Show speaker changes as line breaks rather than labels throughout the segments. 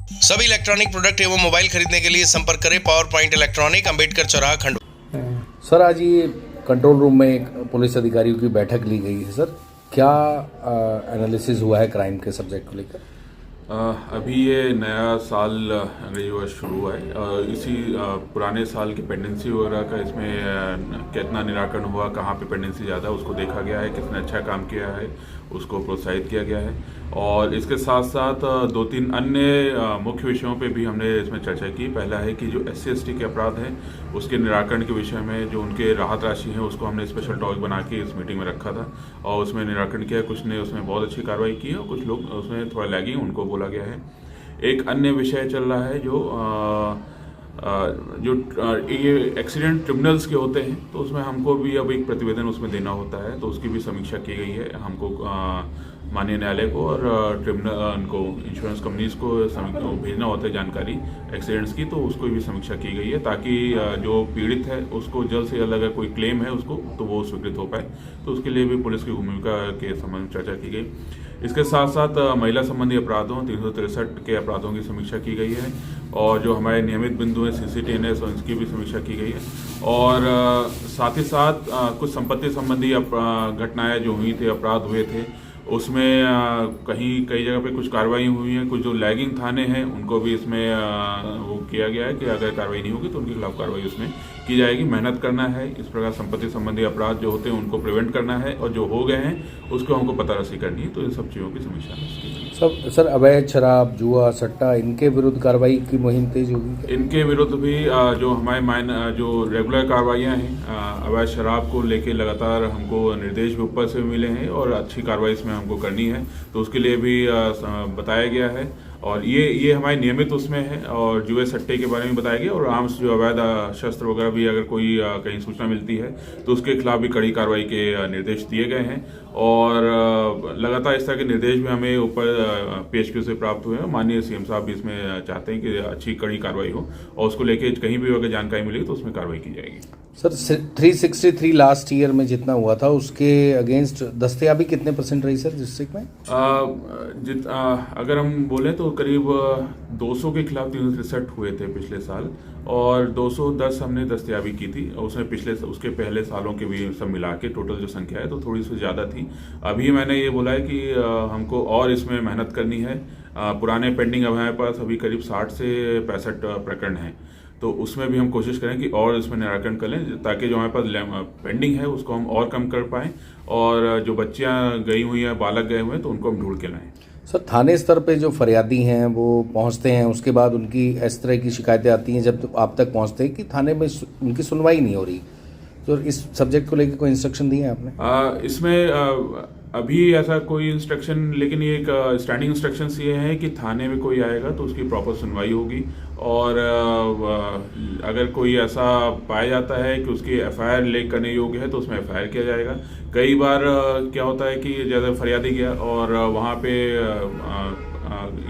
सभी electronic product एवं mobile खरीदने के लिए संपर्क करें पावर पॉइंट इलेक्ट्रॉनिक, अंबेडकर चौराहा, खंडवा।
सर, आज ये कंट्रोल रूम में एक पुलिस अधिकारियों की बैठक ली गई है। सर, क्या एनालिसिस हुआ है क्राइम के सब्जेक्ट को लेकर?
अभी ये नया साल अंग्रेजी वर्ष शुरू हुआ है। इसी पुराने साल की पेंडेंसी वगैरह का इसमें कितना निराकरण हुआ, कहाँ पे पेंडेंसी ज़्यादा उसको देखा गया है, किसने अच्छा काम किया है उसको प्रोत्साहित किया गया है। और इसके साथ साथ दो तीन अन्य मुख्य विषयों पे भी हमने इसमें चर्चा की। पहला है कि जो SC/ST के अपराध हैं उसके निराकरण के विषय में जो उनके राहत राशि है उसको हमने स्पेशल टॉक बना के इस मीटिंग में रखा था और उसमें निराकरण किया। कुछ ने उसमें बहुत अच्छी कार्रवाई की है और कुछ लोग उसमें थोड़ा लैगिंग उनको बोला गया है। एक अन्य विषय चल रहा है जो ये एक्सीडेंट क्रिमिनल्स के होते हैं, तो उसमें हमको भी अब एक प्रतिवेदन उसमें देना होता है, तो उसकी भी समीक्षा की गई है हमको माननीय न्यायालय को। और ट्रिब्यूनल उनको इंश्योरेंस कंपनीज को भेजना होता है जानकारी एक्सीडेंट्स की, तो उसको भी समीक्षा की गई है ताकि जो पीड़ित है उसको जल्द से जल्द अगर कोई क्लेम है उसको तो वो स्वीकृत हो पाए, तो उसके लिए भी पुलिस की भूमिका के संबंध में चर्चा की गई। इसके साथ साथ महिला संबंधी अपराधों 363 के अपराधों की समीक्षा की गई है और जो हमारे नियमित बिंदु हैं CCTNS और इसकी भी समीक्षा की गई है। और साथ ही साथ कुछ संपत्ति संबंधी घटनाएं जो हुई थी, अपराध हुए थे, उसमें कई जगह पे कुछ कार्रवाई हुई है। कुछ जो लैगिंग थाने हैं उनको भी इसमें वो किया गया है कि अगर कार्रवाई नहीं होगी तो उनके खिलाफ कार्रवाई उसमें की जाएगी। मेहनत करना है, इस प्रकार संपत्ति संबंधी अपराध जो होते हैं उनको प्रिवेंट करना है और जो हो गए हैं उसको हमको पता रसी करनी है। तो इन सब चीज़ों की समीक्षा
सर, अवैध शराब, जुआ, सट्टा, इनके विरुद्ध कार्रवाई की मुहिम तेज होगी?
इनके विरुद्ध भी जो हमारे जो रेगुलर कार्रवाइयाँ हैं, अवैध शराब को लेके लगातार हमको निर्देश भी ऊपर से मिले हैं और अच्छी कार्रवाई इसमें हमको करनी है, तो उसके लिए भी बताया गया है। और ये हमारे नियमित उसमें है और जुए सट्टे के बारे में बताया गया। और आर्म्स जो अवैध शस्त्र वगैरह भी अगर कोई कहीं सूचना मिलती है तो उसके खिलाफ भी कड़ी कार्रवाई के निर्देश दिए गए हैं। और लगातार इस तरह के निर्देश भी हमें ऊपर PHQ से प्राप्त हुए हैं। माननीय CM साहब भी इसमें चाहते हैं कि अच्छी कड़ी कार्रवाई हो और उसको लेके कहीं भी अगर जानकारी मिलेगी तो उसमें कार्रवाई की जाएगी।
सर, 363 लास्ट ईयर में जितना हुआ था उसके अगेंस्ट दस्तयाबी कितने % रही सर डिस्ट्रिक्ट में?
अगर हम बोलें तो करीब 200 के खिलाफ 363 हुए थे पिछले साल और 210 हमने दस्तयाबी की थी। और उसमें उसके पहले सालों के भी सब मिला के टोटल जो संख्या है तो थोड़ी सी ज़्यादा थी। अभी मैंने ये बोला है कि हमको और इसमें मेहनत करनी है। पुराने पेंडिंग अब हमारे पास अभी करीब 60 से 65 प्रकरण हैं, तो उसमें भी हम कोशिश करें कि और इसमें निराकरण कर लें ताकि जो हमारे पास पेंडिंग है उसको हम और कम कर पाएँ और जो बच्चियाँ गई हुई हैं, बालक गए हुए हैं, तो उनको हम ढूंढ के लाएँ।
सर, थाने स्तर पे जो फरियादी हैं वो पहुंचते हैं, उसके बाद उनकी इस तरह की शिकायतें आती हैं जब आप तक पहुंचते हैं कि थाने में उनकी सुनवाई नहीं हो रही, तो इस सब्जेक्ट को लेकर कोई इंस्ट्रक्शन दिए हैं आपने?
इसमें अभी ऐसा कोई इंस्ट्रक्शन, लेकिन ये एक स्टैंडिंग इंस्ट्रक्शंस ये है कि थाने में कोई आएगा तो उसकी प्रॉपर सुनवाई होगी। और अगर कोई ऐसा पाया जाता है कि उसकी FIR ले करने योग्य है तो उसमें FIR किया जाएगा। कई बार क्या होता है कि जैसे फरियादी गया और वहाँ पे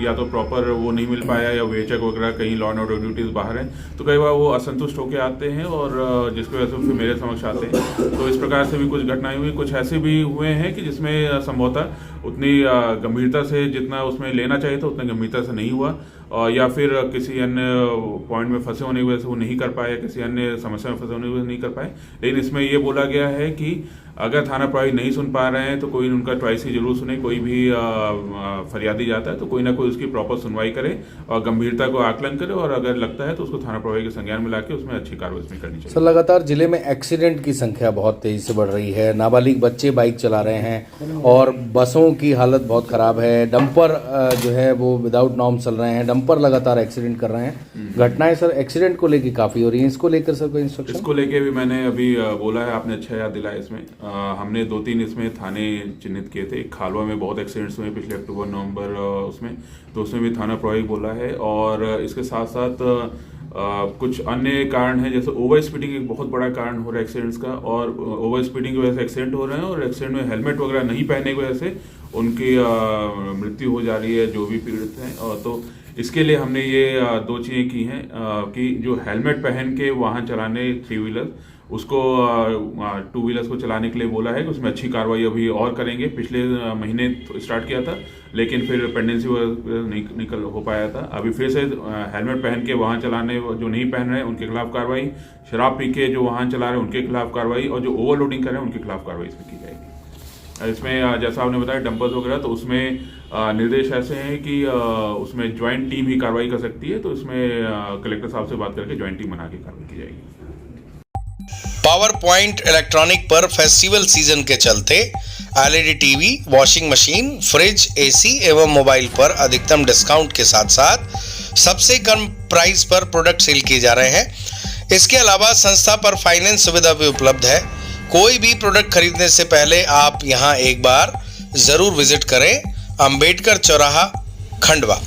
या तो प्रॉपर वो नहीं मिल पाया या विवेचक वगैरह कहीं लॉ एंड ऑर्डर ड्यूटीज बाहर हैं, तो कई बार वो असंतुष्ट होकर आते हैं और जिसकी वजह से फिर मेरे समक्ष आते हैं। तो इस प्रकार से भी कुछ घटनाएं हुई, कुछ ऐसे भी हुए हैं कि जिसमें संभवतः उतनी गंभीरता से जितना उसमें लेना चाहिए था उतनी गंभीरता से नहीं हुआ या फिर किसी अन्य पॉइंट में फंसे होने की वजह से वो नहीं कर पाए, किसी अन्य समस्या में फंसे होने की वजह से नहीं कर पाए। लेकिन इसमें ये बोला गया है कि अगर थाना प्रभारी नहीं सुन पा रहे हैं तो कोई उनका ट्वाइस ही जरूर सुने। कोई भी फरियादी जाता है तो कोई ना कोई उसकी प्रॉपर सुनवाई करे और गंभीरता को आकलन करे और अगर लगता है तो उसको थाना प्रभारी के संज्ञान में लाके उसमें अच्छी कार्रवाई करनी चाहिए।
सर, लगातार जिले में एक्सीडेंट की संख्या बहुत तेजी से बढ़ रही है। नाबालिग बच्चे बाइक चला रहे हैं और बसों की हालत बहुत खराब है। डंपर जो है वो विदाउट नॉर्म चल रहे हैं, डंपर लगातार एक्सीडेंट कर रहे हैं। घटनाएं सर एक्सीडेंट को लेकर काफी हो रही है, इसको लेकर सर कोई इंस्ट्रक्शन?
इसको लेके भी मैंने अभी बोला है, आपने अच्छा याद दिलाया। इसमें हमने 2-3 इसमें थाने चिन्हित किए थे। खालवा में बहुत एक्सीडेंट्स हुए पिछले अक्टूबर-नवंबर उसमें, तो उसमें भी थाना प्रभारी बोला है। और इसके साथ साथ कुछ अन्य कारण हैं, जैसे ओवर स्पीडिंग एक बहुत बड़ा कारण हो रहा है एक्सीडेंट्स का, और ओवर स्पीडिंग की वजह से एक्सीडेंट हो रहे हैं और एक्सीडेंट में हेलमेट वगैरह नहीं पहनने की वजह से उनकी मृत्यु हो जा रही है जो भी पीड़ित हैं। तो इसके लिए हमने ये 2 चीज़ें की हैं कि जो हेलमेट पहन के वाहन चलाने 3 व्हीलर उसको 2 व्हीलर्स को चलाने के लिए बोला है कि उसमें अच्छी कार्रवाई अभी और करेंगे। पिछले महीने स्टार्ट किया था, लेकिन फिर पेंडेंसी निकल हो पाया था। अभी फिर से हेलमेट पहन के वाहन चलाने जो नहीं पहन रहे हैं उनके खिलाफ कार्रवाई, शराब पी के जो वाहन चला रहे हैं उनके खिलाफ कार्रवाई, और जो ओवरलोडिंग कर रहे हैं उनके खिलाफ कार्रवाई इसमें की जाएगी। इसमें जैसा आपने बताया डंपर्स वगैरह, तो उसमें निर्देश ऐसे हैं कि उसमें ज्वाइंट टीम ही कार्रवाई कर सकती है, तो इसमें कलेक्टर साहब से बात करके ज्वाइंट टीम बना के कार्रवाई की जाएगी।
पावर पॉइंट इलेक्ट्रॉनिक पर फेस्टिवल सीजन के चलते LED TV, washing machine, fridge, AC एवं मोबाइल पर अधिकतम डिस्काउंट के साथ साथ सबसे कम प्राइस पर प्रोडक्ट सेल किए जा रहे हैं। इसके अलावा संस्था पर फाइनेंस सुविधा भी उपलब्ध है। कोई भी प्रोडक्ट खरीदने से पहले आप यहां एक बार जरूर विजिट करें। अंबेडकर चौराहा, खंडवा।